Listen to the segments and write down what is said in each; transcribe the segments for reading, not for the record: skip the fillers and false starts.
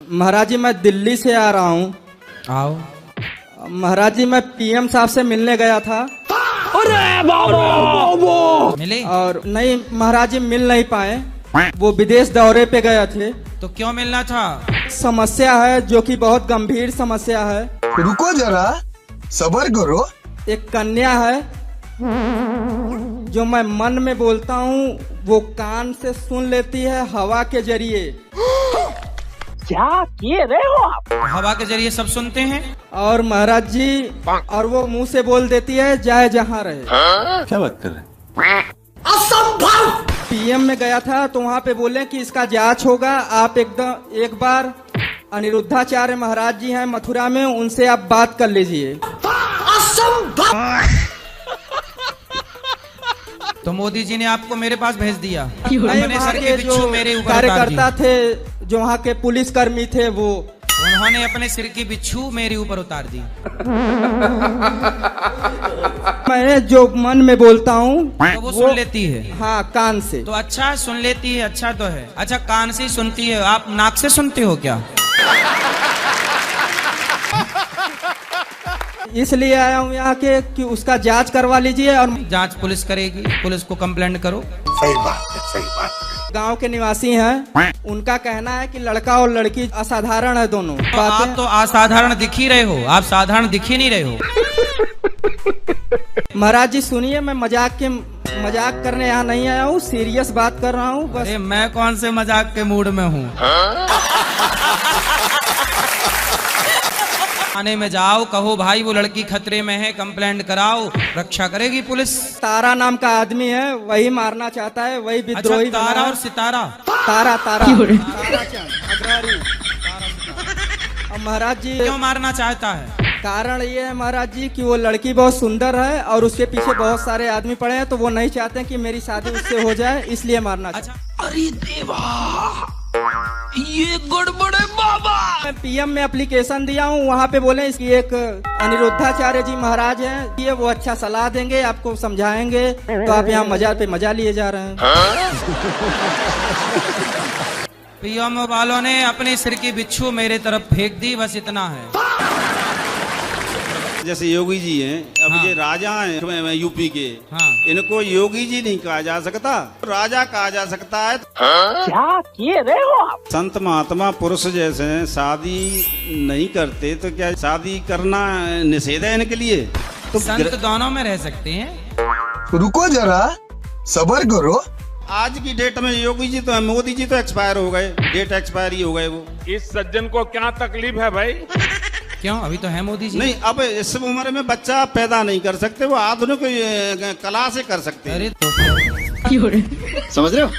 महाराज जी मैं दिल्ली से आ रहा हूँ। आओ। महाराज जी मैं पीएम साहब से मिलने गया था। अरे बाबा मिले? और नहीं महाराज जी मिल नहीं पाए, वो विदेश दौरे पे गए थे। तो क्यों मिलना था? समस्या है जो कि बहुत गंभीर समस्या है। रुको जरा, सब्र करो। एक कन्या है जो मैं मन में बोलता हूँ वो कान से सुन लेती है हवा के जरिए। क्या किए रहे हो आप? हवा के जरिए सब सुनते हैं। और महाराज जी और वो मुंह से बोल देती है जाए जहाँ रहे। क्या बात कर रहे हैं? असंभव। पीएम में गया था तो वहाँ पे बोले कि इसका जांच होगा, आप एकदम एक बार अनिरुद्धाचार्य महाराज जी हैं मथुरा में, उनसे आप बात कर लीजिए। असंभव। तो मोदी जी ने आपको मेरे पास भेज दिया। नहीं, अपने वहाँ सर के के बिच्छू जो मेरे ऊपर कार्यकर्ता थे, जो वहाँ के पुलिसकर्मी थे, वो उन्होंने अपने सिर की बिच्छू मेरे ऊपर उतार दी। मैं जो मन में बोलता हूँ तो वो सुन लेती है। हाँ कान से। तो अच्छा सुन लेती है, अच्छा तो है। अच्छा कान से सुनती है, आप नाक से सुनते हो क्या? इसलिए आया हूँ यहाँ के कि उसका जांच करवा लीजिए। और जांच पुलिस करेगी, पुलिस को कंप्लेंट करो। सही बात है, सही बात है। गांव के निवासी हैं, उनका कहना है कि लड़का और लड़की असाधारण है दोनों। तो आप तो असाधारण दिख ही रहे हो, आप साधारण दिख ही नहीं रहे हो। महाराज जी सुनिए, मैं मजाक करने यहाँ नहीं आया हूँ, सीरियस बात कर रहा हूँ बस। अरे मैं कौन से मजाक के मूड में हूँ? थाने में जाओ, कहो भाई वो लड़की खतरे में है, कंप्लेंट कराओ, रक्षा करेगी पुलिस। तारा नाम का आदमी है, वही मारना चाहता है, वही विद्रोही। अच्छा, तारा और सितारा। तारा ताराचंद अग्रवारी। और महाराज जी क्यों मारना चाहता है? कारण ये है महाराज जी कि वो लड़की बहुत सुंदर है और उसके पीछे बहुत सारे आदमी पड़े हैं, तो वो नहीं चाहते कि मेरी शादी उससे हो जाए, इसलिए मारना चाहते। अच्छा। अरे देवा, ये गड़बड़ है बाबा। मैं पीएम में एप्लीकेशन दिया हूँ, वहाँ पे बोले इसकी एक अनिरुद्धाचार्य जी महाराज हैं, ये वो अच्छा सलाह देंगे, आपको समझाएंगे, तो आप यहाँ मजा पे मजा लिए जा रहे हैं। पीएम वालों ने अपने सिर की बिच्छू मेरे तरफ फेंक दी, बस इतना है। जैसे योगी जी हैं, अब हाँ। ये राजा हैं यूपी के, हाँ। इनको योगी जी नहीं कहा जा सकता, राजा कहा जा सकता है। क्या किए रहे हो आप? संत महात्मा पुरुष जैसे शादी नहीं करते तो क्या शादी करना निषेध है इनके लिए? तो संत दोनों में रह सकते हैं। रुको जरा, सब्र करो। आज की डेट में योगी जी तो है, मोदी जी तो एक्सपायर हो गए, डेट एक्सपायर ही हो गए वो। इस सज्जन को क्या तकलीफ है भाई? क्यों, अभी तो है मोदी जी। नहीं, अब इस उम्र में बच्चा पैदा नहीं कर सकते, वो आधुनिक कला से कर सकते हैं। अरे तो समझ रहे हो?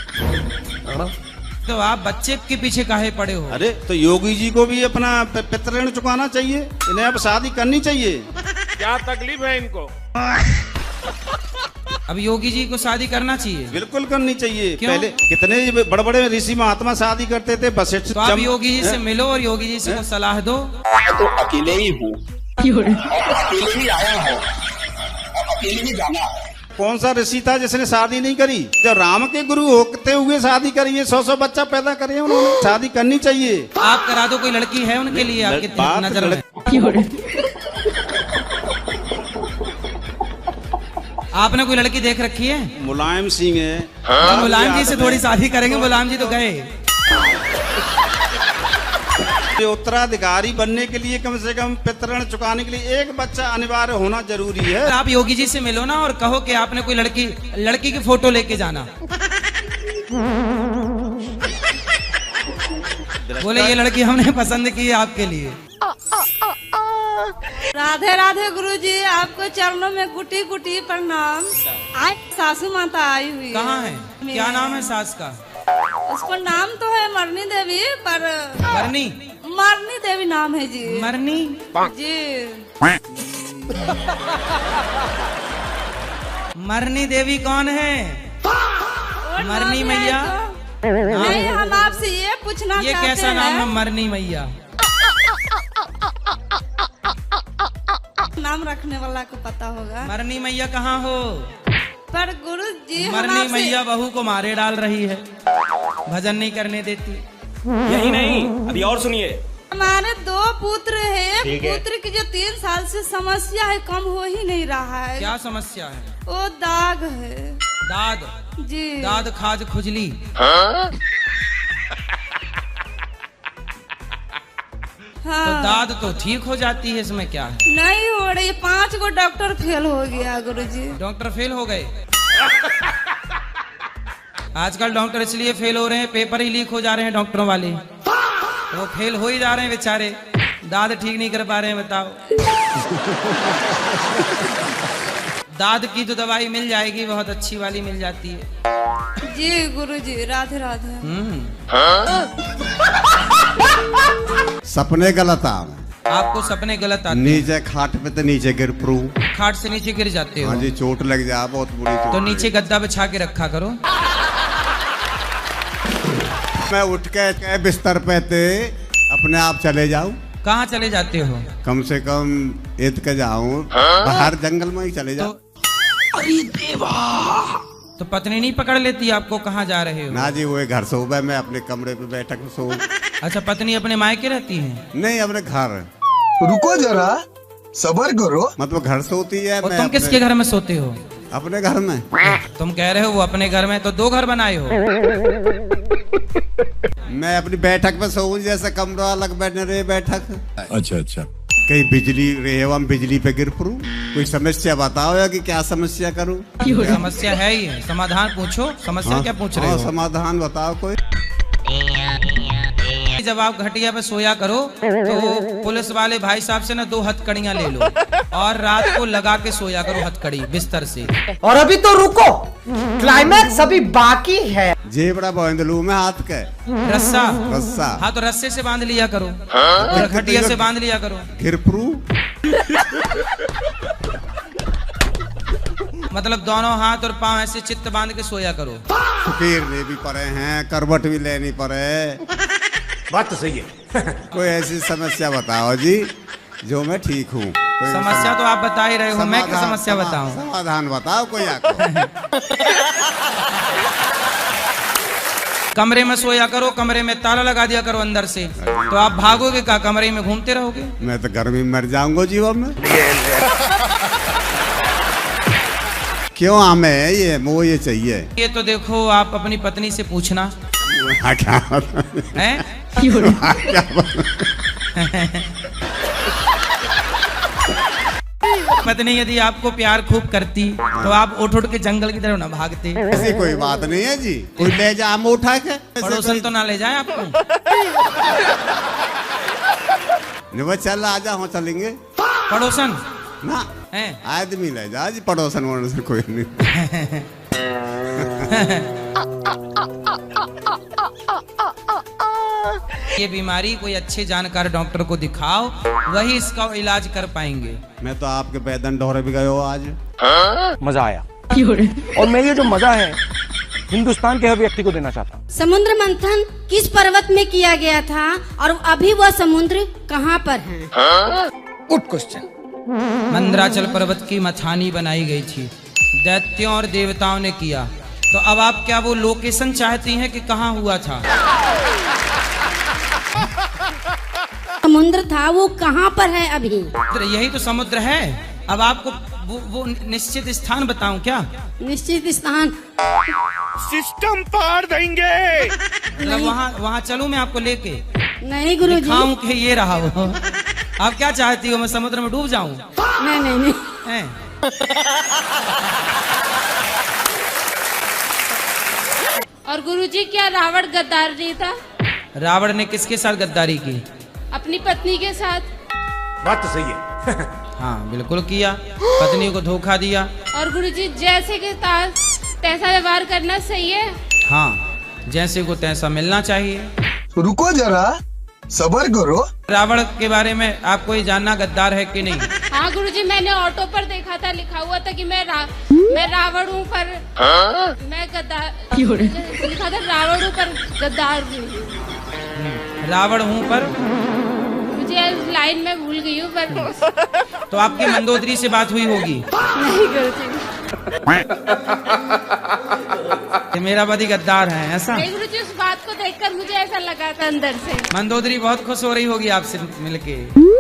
तो आप बच्चे के पीछे काहे पड़े हो? अरे तो योगी जी को भी अपना पितृऋण चुकाना चाहिए, इन्हें अब शादी करनी चाहिए। क्या तकलीफ है इनको? अब योगी जी को शादी करना चाहिए। बिल्कुल करनी चाहिए। क्यों? पहले कितने बड़े बड़े ऋषि महात्मा शादी करते थे। वशिष्ठ तो आप योगी जी से मिलो और योगी जी से को सलाह दो। तो अकेले ही हूँ, अकेले ही आया हूँ, अकेले ही जाना है। कौन सा ऋषि था जिसने शादी नहीं करी? जो राम के गुरु होते हुए शादी करी है, 100 बच्चा पैदा करे उन्होंने। शादी करनी चाहिए। आप करा दो, कोई लड़की है उनके लिए आपकी नजर में? आपने कोई लड़की देख रखी है? मुलायम सिंह है। तो मुलायम जी से थोड़ी शादी करेंगे, मुलायम जी तो गए। उत्तराधिकारी बनने के लिए कम से कम पितृऋण चुकाने के लिए एक बच्चा अनिवार्य होना जरूरी है। आप योगी जी से मिलो ना और कहो कि आपने कोई लड़की की फोटो लेके जाना। बोले ये लड़की हमने पसंद की है आपके लिए। राधे राधे गुरुजी, आपको चरणों में गुटी गुटी प्रणाम। आज सासू माता आई हुई। कहाँ है? क्या नाम है सास का? उसको नाम तो है मरनी देवी, पर मरनी देवी नाम है जी। मरनी जी। मरनी देवी कौन है? मरनी मैया? नहीं, हम आपसे ये पूछना चाहते हैं। ये कैसा नाम है मरनी मैया? नाम रखने वाला को पता होगा। मरनी मैया कहाँ हो? पर गुरु जी मरनी मैया बहू को मारे डाल रही है, भजन नहीं करने देती। यही नहीं, अभी और सुनिए। हमारे 2 पुत्र है। पुत्र की जो 3 साल से समस्या है, कम हो ही नहीं रहा है। क्या समस्या है? वो दाग है। दाद? जी। दाद, खाज, खुजली। हाँ। तो दाद तो ठीक हो जाती है, इसमें क्या है? नहीं हो रही, 5 गो डॉक्टर फेल हो गया गुरुजी। डॉक्टर फेल हो गए? आजकल डॉक्टर इसलिए फेल हो रहे हैं, पेपर ही लीक हो जा रहे हैं डॉक्टरों वाले, तो वो फेल हो ही जा रहे हैं बेचारे। दाद ठीक नहीं कर पा रहे हैं, बताओ। दाद की तो दवाई मिल जाएगी, बहुत अच्छी वाली मिल जाती है। जी गुरुजी, राधे राधे। सपने गलत आवे। आपको सपने गलत आते? नीचे खाट पे तो नीचे गिर पड़ू। खाट से नीचे गिर जाते हो? हाँ जी, चोट लग जा, बहुत बुरी चोट। तो नीचे गद्दा बिछा के रखा करो। मैं उठ के बिस्तर पे थे, अपने आप चले जाऊं। कहाँ चले जाते हो? कम से कम ईद के जाऊं, बाहर जंगल में ही चले जाऊं। अरे देवा! तो पत्नी नहीं पकड़ लेती आपको, कहाँ जा रहे हो? ना जी, वो घर सोबे, मैं अपने कमरे पे बैठक में सो। अच्छा, पत्नी अपने मायके रहती है? नहीं, अपने घर। रुको जरा, सबर करो। मतलब घर सोती है। और तुम किसके घर में सोते हो? अपने घर में। तुम कह रहे हो वो अपने घर में, तो 2 घर बनाए हो। मैं अपनी बैठक पे सोऊं, जैसे कमरा अलग बैठने रहे बैठक। अच्छा। कहीं बिजली रहे, हम बिजली पे गिर पड़ू। कोई समस्या बताओ या कि क्या समस्या करूं? समस्या है ही है, समाधान पूछो। समस्या हाँ, क्या पूछ रहे हो? समाधान बताओ कोई। जब आप घटिया पे सोया करो तो पुलिस वाले भाई साहब से ना 2 हथकड़ियां ले लो और रात को लगा के सोया करो हथकड़ी बिस्तर से। और अभी तो रुको, क्लाइमैक्स अभी बाकी है। जेबड़ा बांध लूं मैं हाथ के। रस्सा? हाँ, तो रस्से से बांध लिया करो और घटिया से बांध लिया करो। घिरपरू? मतलब दोनों हाथ और पांव ऐसे चित्त बांध के सोया करो। फकीर भी पड़े हैं, करवट भी लेनी पड़े। बात तो सही है। कोई ऐसी समस्या बताओ जी जो मैं ठीक हूँ। समस्या तो आप बता ही रहे हो, मैं क्या समस्या बताऊं? समाधान बताओ कोई आपको। कमरे में सोया करो, कमरे में ताला लगा दिया करो अंदर से, तो आप भागोगे क्या? कमरे में घूमते रहोगे। मैं तो गर्मी में मर जाऊंगा जीवन में। क्यों हमें ये चाहिए? ये तो देखो, आप अपनी पत्नी से पूछना। क्या हैं? पत्नी यदि आपको प्यार खूब करती तो आप उठ के जंगल की तरफ ना भागते। ऐसी कोई बात नहीं है जी, कोई ले जा हम उठा के। पड़ोसन तो ना ले जाए आपको। नहीं, चल आजा, हम चलेंगे। पड़ोसन ना है? आदमी ले जा जी, पड़ोसन वड़ोसन कोई नहीं। ये बीमारी कोई अच्छे जानकार डॉक्टर को दिखाओ, वही इसका इलाज कर पाएंगे। मैं तो आपके बैदन डोरे भी गए हो आज। मजा आया। और मैं ये जो मजा है हिंदुस्तान के हर व्यक्ति को देना चाहता हूँ। समुद्र मंथन किस पर्वत में किया गया था और अभी वह समुद्र कहाँ पर है? Good question. मंदराचल पर्वत की मथानी बनाई गई थी, दैत्यों और देवताओं ने किया। तो अब आप क्या वो लोकेशन चाहती हैं कि कहाँ हुआ था? समुद्र था, वो कहाँ पर है अभी? यही तो समुद्र है। अब आपको वो निश्चित स्थान बताऊं क्या? निश्चित स्थान? सिस्टम पार देंगे। मतलब वहाँ चलूं मैं आपको लेके? नहीं गुरुजी। दिखाऊं कि ये रहा वो। आप क्या चाहती हो, मैं समुद्र में डूब जाऊं? नहीं नहीं नहीं। और गुरुजी, क्या रावण गद्दार नहीं था? रावण ने किसके साथ गद्दारी की? अपनी पत्नी के साथ। बात तो सही है। हाँ बिल्कुल किया, पत्नी को धोखा दिया। और गुरुजी, जैसे के तैसा व्यवहार करना सही है? हाँ, जैसे को तैसा मिलना चाहिए। रुको जरा, सबर करो। रावण के बारे में आपको ये जानना गद्दार है कि नहीं? हाँ गुरुजी, मैंने ऑटो पर देखा था, लिखा हुआ था कि मैं रावण हूँ पर मैं गद्दार। लिखा था रावण हूँ पर गद्दार हूँ। रावण हूँ पर मुझे लाइन में भूल गई हूँ पर। तो आपकी मंदोदरी से बात हुई होगी? नहीं गुरुजी। ये मेरा पति गद्दार है ऐसा? नहीं गुरुजी, उस बात को देखकर मुझे ऐसा लगा था अंदर से। मंदोदरी बहुत खुश हो रही होगी आपसे मिलके।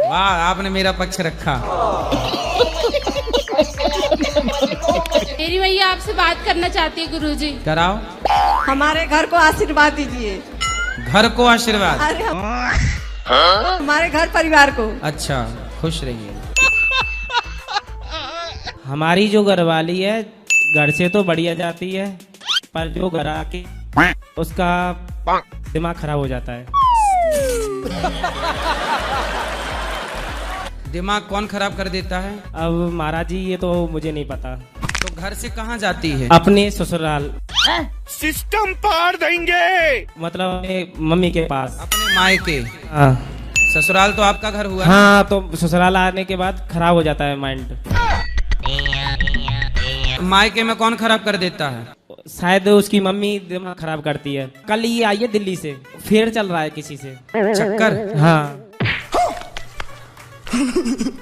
वाह, आपने मेरा पक्ष रखा। मेरी भैया आपसे बात करना चाहती है गुरुजी। कराओ। हमारे घर को आशीर्वाद दीजिए। घर को आशीर्वाद? अरे हमारे घर परिवार को। अच्छा, खुश रहिए। हमारी जो घरवाली है घर से तो बढ़िया जाती है, पर जो घर आके उसका दिमाग खराब हो जाता है। दिमाग कौन खराब कर देता है? अब महाराज जी ये तो मुझे नहीं पता। तो घर से कहाँ जाती है? अपने ससुराल। सिस्टम पार देंगे। मतलब अपने मम्मी के पास। अपने मायके? हाँ। ससुराल तो आपका घर हुआ? हाँ, तो ससुराल आने के बाद खराब हो जाता है माइंड। मायके में कौन खराब कर देता है? शायद उसकी मम्मी दिमाग खराब करती है। कल ये आई है दिल्ली से, फेर चल रहा है किसी से। चक्कर? हाँ।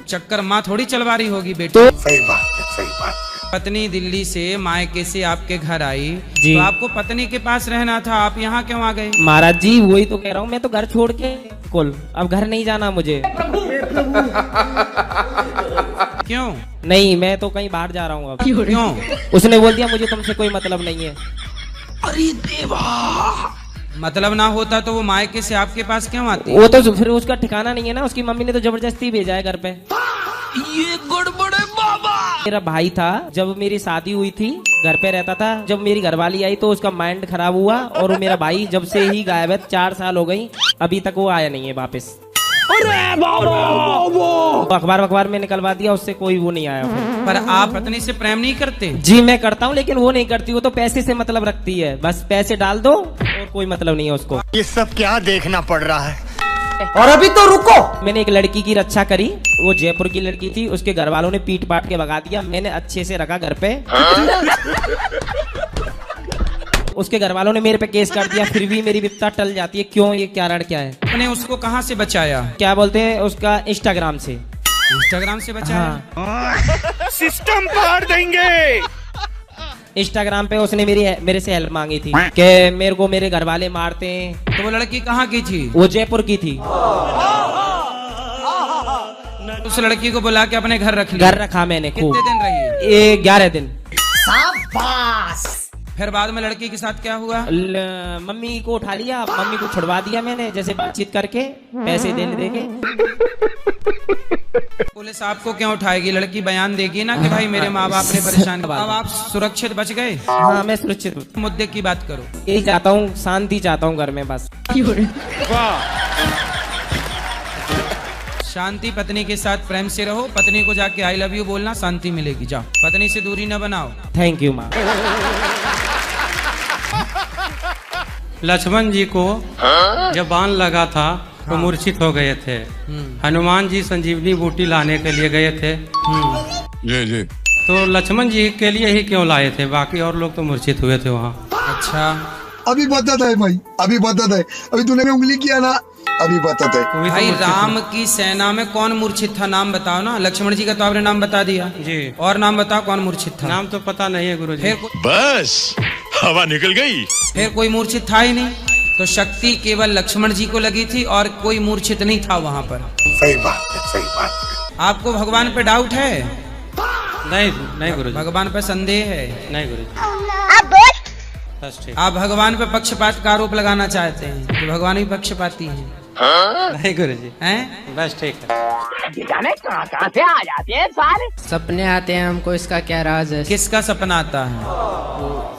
चक्कर माँ थोड़ी चलवा रही होगी बेटी। तो सही बात है, सही बात। पत्नी दिल्ली से मायके से आपके घर आई जी। तो आपको पत्नी के पास रहना था, आप यहाँ क्यों आ गए? महाराज जी वही तो कह रहा हूँ, मैं तो घर छोड़ के अब घर नहीं जाना मुझे। क्यों? नहीं, मैं तो कहीं बाहर जा रहा हूँ अब। क्यों? उसने बोल दिया मुझे तुमसे कोई मतलब नहीं है। अरे देवा, मतलब ना होता तो वो मायके से आपके पास क्यों आती? वो तो फिर उसका ठिकाना नहीं है ना, उसकी मम्मी ने तो जबरदस्ती भेजा है घर पे। ये गड़बड़ है बाबा। मेरा भाई था, जब मेरी शादी हुई थी घर पे रहता था। जब मेरी घरवाली आई तो उसका माइंड खराब हुआ और वो मेरा भाई जब से ही गायब है, 4 साल हो गई, अभी तक वो आया नहीं है वापस। अरे बाबा। अखबार में निकलवा दिया, उससे कोई वो नहीं आया फिर। पर आप पत्नी से प्रेम नहीं करते? जी मैं करता हूँ, लेकिन वो नहीं करती। वो तो पैसे से मतलब रखती है, बस पैसे डाल दो और कोई मतलब नहीं है उसको। ये सब क्या देखना पड़ रहा है? और अभी तो रुको, मैंने एक लड़की की रक्षा करी। वो जयपुर की लड़की थी, उसके घर वालों ने पीट पाट के भगा दिया। मैंने अच्छे से रखा घर पे। उसके घर वालों ने मेरे पे केस कर दिया, फिर भी मेरी विपदा टल जाती है। क्यों? ये कारण क्या है? मैंने उसको कहाँ से बचाया? क्या बोलते हैं उसका, इंस्टाग्राम से। इंस्टाग्राम से बचाया? हाँ। सिस्टम पार देंगे। इंस्टाग्राम पे उसने मेरे से हेल्प मांगी थी कि मेरे को मेरे घर वाले मारते हैं। तो वो लड़की कहाँ की थी? वो जयपुर की थी। उस लड़की को बुला के अपने घर रख लिया? घर रखा मैंने। कितने दिन रही? ये 11 दिन। फिर बाद में लड़की के साथ क्या हुआ? मम्मी को उठा लिया, मम्मी को छुड़वा दिया मैंने, जैसे बातचीत करके पैसे दे के। पुलिस आपको क्यों उठाएगी? लड़की बयान देगी ना कि भाई मेरे माँ बाप ने परेशान किया। अब आप सुरक्षित बच गए? हाँ मैं सुरक्षित। मुद्दे की बात करो। यही चाहता हूँ, शांति चाहता हूँ घर में बस। शांति, पत्नी के साथ प्रेम से रहो। पत्नी को जाके आई लव यू बोलना, शांति मिलेगी। जाओ, पत्नी से दूरी न बनाओ। थैंक यू माँ। लक्ष्मण जी को जब बाण लगा था तो मूर्छित हो गए थे। हनुमान जी संजीवनी बूटी लाने के लिए गए थे। जी जी। तो लक्ष्मण जी के लिए ही क्यों लाए थे? बाकी और लोग तो मूर्छित हुए थे वहाँ। अच्छा, अभी बताता है भाई, अभी बताता है। अभी तूने उंगली किया ना, अभी बताता है। भाई राम की सेना में कौन मूर्छित था? नाम बताओ ना। लक्ष्मण जी का तो आपने नाम बता दिया जी, और नाम बताओ कौन मूर्छित था? नाम तो पता नहीं है गुरुजी। बस हवा निकल गई। फिर कोई मूर्छित था ही नहीं, तो शक्ति केवल लक्ष्मण जी को लगी थी और कोई मूर्छित नहीं था वहाँ पर। सही बात है, सही बात है। आपको भगवान पे डाउट है? नहीं गुरुजी। भगवान पे संदेह है? नहीं गुरुजी। बस ठीक। आप भगवान पे पक्षपात का आरोप लगाना चाहते हैं कि भगवान भी पक्षपाती हैं? नहीं गुरुजी। हैं? बस ठीक है। जाने कहाँ से आ जाते हैं सारे। सपने आते हैं हमको, इसका क्या राज है? किसका सपना आता है?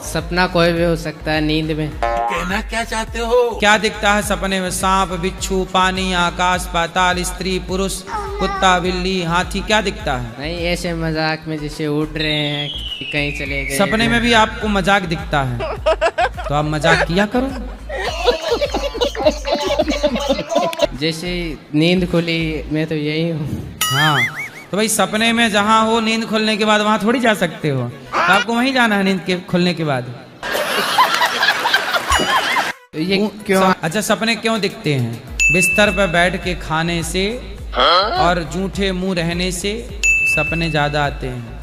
सपना कोई भी हो सकता है, नींद में। कहना क्या चाहते हो? क्या दिखता है सपने में? सांप, बिच्छू, पानी, आकाश, पाताल, स्त्री, पुरुष, कुत्ता, बिल्ली, हाथी, क्या दिखता है? नहीं, ऐसे मजाक में जैसे उड़ रहे हैं, कहीं चले गए। सपने में भी आपको मजाक दिखता है, तो आप मजाक किया करो। जैसे नींद खुली, मैं तो यही हूँ। हाँ, तो भाई सपने में जहाँ हो, नींद खुलने के बाद वहाँ थोड़ी जा सकते हो। तो आपको वहीं जाना है नींद के खुलने के बाद। ये क्यों? अच्छा, सपने क्यों दिखते हैं? बिस्तर पर बैठ के खाने से और जूठे मुंह रहने से सपने ज्यादा आते हैं।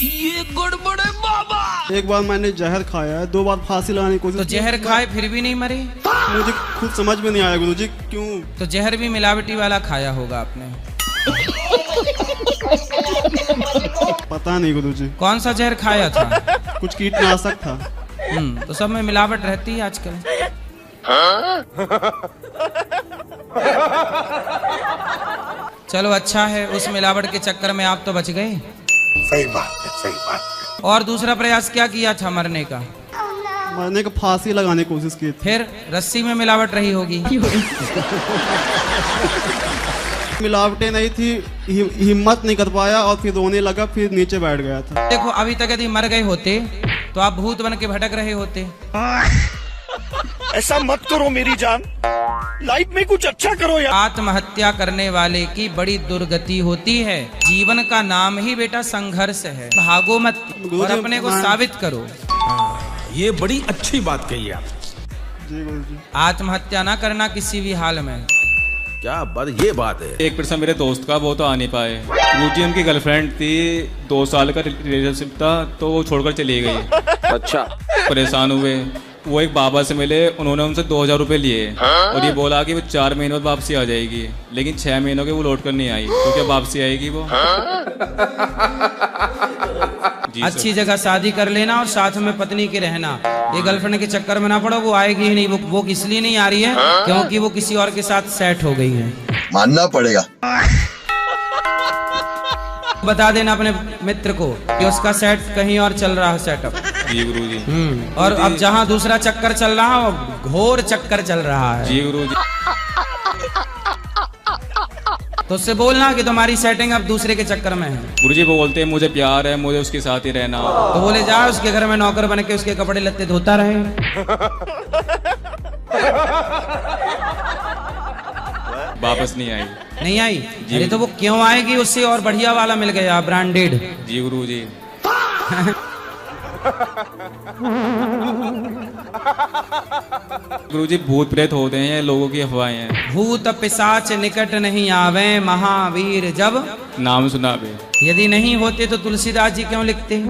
ये गड़बड़ है बाबा। एक बार मैंने जहर खाया है, 2 बार फांसी लगाने की कोशिश तो जहर खाए फिर भी नहीं मरे? मुझे खुद समझ में नहीं आया गुरुजी क्यों। तो जहर भी मिलावटी वाला खाया होगा आपने। पता नहीं गुरुजी। कौन सा जहर खाया था? कुछ कीटनाशक था। तो सब में मिलावट रहती है आजकल। चलो अच्छा है, उस मिलावट के चक्कर में आप तो बच गए। सही बात है, सही बात है। और दूसरा प्रयास क्या किया था मरने का? मरने का फांसी लगाने की कोशिश की थी। फिर रस्सी में मिलावट रही होगी। मिलावटें नहीं थी, हिम्मत नहीं कर पाया और फिर रोने लगा, फिर नीचे बैठ गया था। देखो अभी तक यदि मर गए होते तो आप भूत बन के भटक रहे होते। ऐसा मत करो मेरी जान, लाइफ में कुछ अच्छा करो यार। आत्महत्या करने वाले की बड़ी दुर्गति होती है। जीवन का नाम ही बेटा संघर्ष है। भागो मत और अपने को साबित करो। ये बड़ी अच्छी बात कही आप। आत्महत्या ना करना किसी भी हाल में। क्या बात, ये बात है। एक पर्सन मेरे दोस्त का, वो तो आ नहीं पाए। गुरुजी उनकी गर्लफ्रेंड थी, 2 साल का रिलेशनशिप था, तो वो छोड़कर चली गई। अच्छा। परेशान हुए, वो एक बाबा से मिले, उन्होंने उनसे 2000 रुपए लिए और ये बोला कि वो 4 महीनों बाद वापसी आ जाएगी, लेकिन 6 महीनों के वो लौट कर नहीं आई। तो क्या वापसी आएगी वो? अच्छी जगह शादी कर लेना और साथ में पत्नी के रहना। ये गर्लफ्रेंड के चक्कर में ना पड़ो, वो आएगी ही नहीं। वो इसलिए नहीं आ रही है क्योंकि वो किसी और के साथ सेट हो गई है। मानना पड़ेगा। बता देना अपने मित्र को कि उसका सेट कहीं और चल रहा है, सेटअप। जी गुरुजी। और अब जहाँ दूसरा चक्कर चल रहा है वो घोर चक्कर चल रहा है। जी गुरुजी। तो उससे बोलना कि तुम्हारी सेटिंग अब दूसरे के चक्कर में है। गुरुजी वो बोलते हैं मुझे प्यार है, मुझे उसके साथ ही रहना। तो बोले जा उसके घर में नौकर बन के उसके कपड़े लत्ते धोता रहे। वापस नहीं आई। नहीं आई? अरे तो वो क्यों आएगी? उससे और बढ़िया वाला मिल गया, ब्रांडेड। जी गुरुजी। गुरुजी भूत प्रेत होते हैं, ये लोगों की अफवाहें हैं। भूत पिशाच निकट नहीं आवे, महावीर जब नाम सुनावे। यदि नहीं होते तो तुलसीदास जी क्यों लिखते?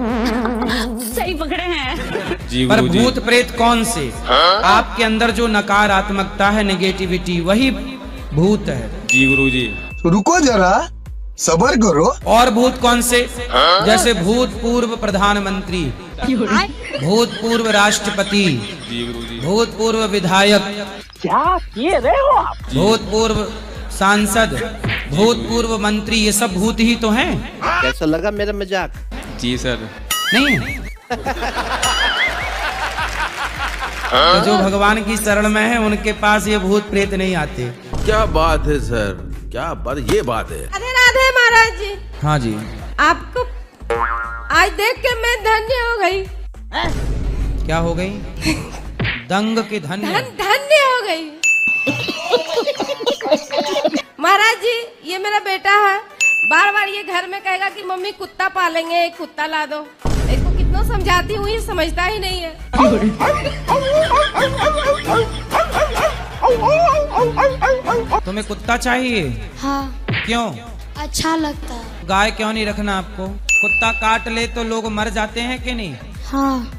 सही पकड़े हैं। जी पर गुरुजी। भूत प्रेत कौन से? आपके अंदर जो नकारात्मकता है, नेगेटिविटी, वही भूत है। जी गुरुजी। रुको जरा, सबर करो। और भूत कौन से? जैसे भूतपूर्व प्रधानमंत्री, भूतपूर्व राष्ट्रपति, जी गुरुजी। भूतपूर्व विधायक, क्या कह रहे हो आप? भूतपूर्व सांसद, भूतपूर्व मंत्री, ये सब भूत ही तो हैं। कैसा लगा मेरा मजाक? जी सर। नहीं तो जो भगवान की शरण में है उनके पास ये भूत प्रेत नहीं आते। क्या बात है सर, क्या बात, ये बात है। राधे राधे महाराज जी। हाँ जी। आपको आज देख के मैं धन्य हो गई। क्या हो गई? दंग के धन्य। धन्य हो गई। महाराज जी, ये मेरा बेटा है, बार बार ये घर में कहेगा कि मम्मी कुत्ता पालेंगे, एक कुत्ता ला दो। इसको कितना समझाती हूँ, ये समझता ही नहीं है। तुम्हें कुत्ता चाहिए? हाँ। क्यों? अच्छा लगता है। गाय क्यों नहीं रखना आपको? कुत्ता काट ले तो लोग मर जाते हैं कि नहीं? हाँ।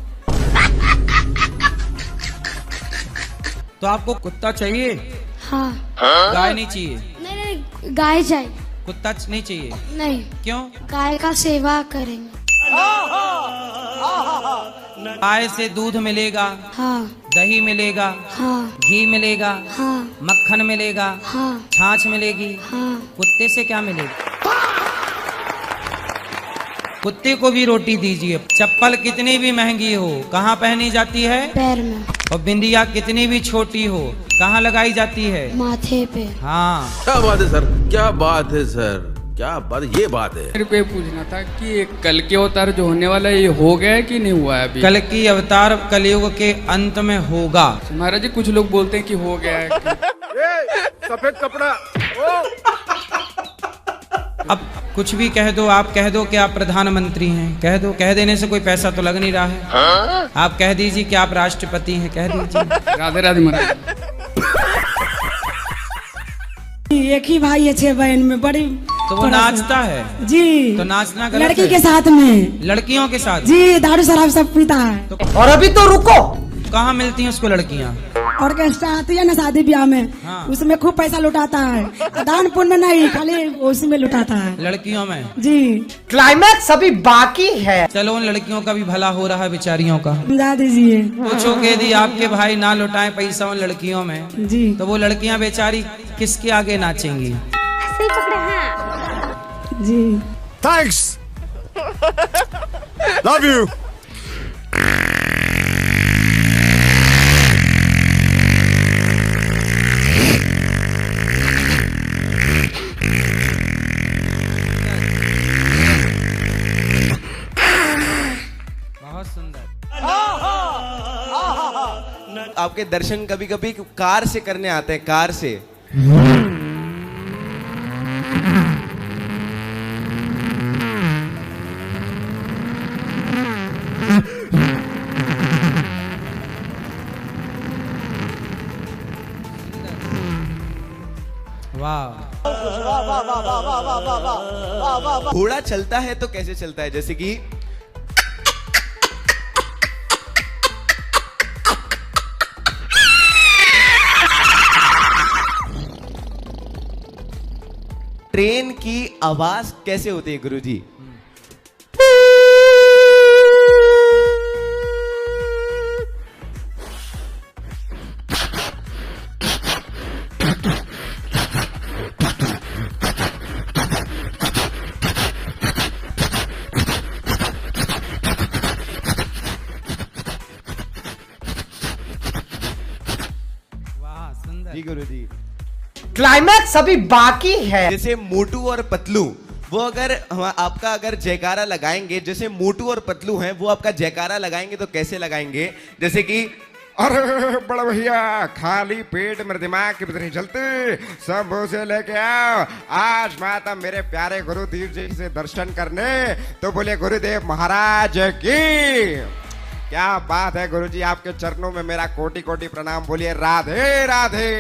तो आपको कुत्ता चाहिए? हाँ। गाय नहीं चाहिए? नहीं, गाय चाहिए। कुत्ता नहीं चाहिए? नहीं। क्यों? गाय का सेवा करेंगे। गाय से दूध मिलेगा, हाँ। दही मिलेगा, हाँ। घी मिलेगा, हाँ। मक्खन मिलेगा, हाँ। छाछ मिलेगी। हाँ। कुत्ते से क्या मिलेगा? कुत्ते को भी रोटी दीजिए। चप्पल कितनी भी महंगी हो कहाँ पहनी जाती है? पैर में। और बिंदिया कितनी भी छोटी हो कहाँ लगाई जाती है? माथे पे। हाँ। क्या बात है सर, क्या बात है सर, क्या बात, ये बात है। मेरे को ये पूछना था कि कल के अवतार जो होने वाला है, ये हो गया है कि नहीं हुआ है अभी? कल की अवतार कलयुग के अंत में होगा। महाराज जी कुछ लोग बोलते हैं कि हो गया है। सफेद कपड़ा। अब कुछ भी कह दो, आप कह दो कि आप प्रधानमंत्री हैं, कह दो। कह देने से कोई पैसा तो लग नहीं रहा है। आप कह दीजिए कि आप राष्ट्रपति हैं, कह दीजिए। राधे राधे महाराज। एक ही भाई है 6 बहन में, बड़ी तो वो नाचता है जी। तो नाचना गलत लड़की है। के साथ में, लड़कियों के साथ जी, दारू शराब सब पीता है। और अभी तो रुको, कहाँ मिलती हैं उसको लड़कियाँ? ऑर्केस्ट्रा आती है ना शादी ब्याह में, हाँ। उसमें खूब पैसा लुटाता है। दान पुण्य नहीं, खाली उसी में लुटाता है लड़कियों में जी। क्लाइमैक्स अभी बाकी है। चलो उन लड़कियों का भी भला हो रहा है बेचारियों का। समझा दीजिए। पूछो के दी आपके भाई ना लुटाए पैसा उन लड़कियों में जी, तो वो लड़कियां बेचारी किसके आगे नाचेंगी? जी। Thanks, love you. बहुत सुंदर। आपके दर्शन कभी कभी कार से करने आते हैं, कार से। घोड़ा चलता है तो कैसे चलता है? जैसे कि ट्रेन की आवाज कैसे होती है गुरुजी? जी गुरुजी। क्लाइमैक्स अभी बाकी है। जैसे मोटू और पतलू, वो अगर आपका अगर जयकारा लगाएंगे, जैसे मोटू और पतलू हैं, वो आपका जयकारा लगाएंगे तो कैसे लगाएंगे? जैसे कि अरे बड़ा भैया, खाली पेट मेरे दिमाग की नहीं चलती, सब मुझे लेके आओ आज माता मेरे प्यारे गुरुदेव जी से दर्शन करने। तो बोले गुरुदेव महाराज की। क्या बात है गुरुजी, आपके चरणों में मेरा कोटि कोटि प्रणाम। बोलिए राधे राधे।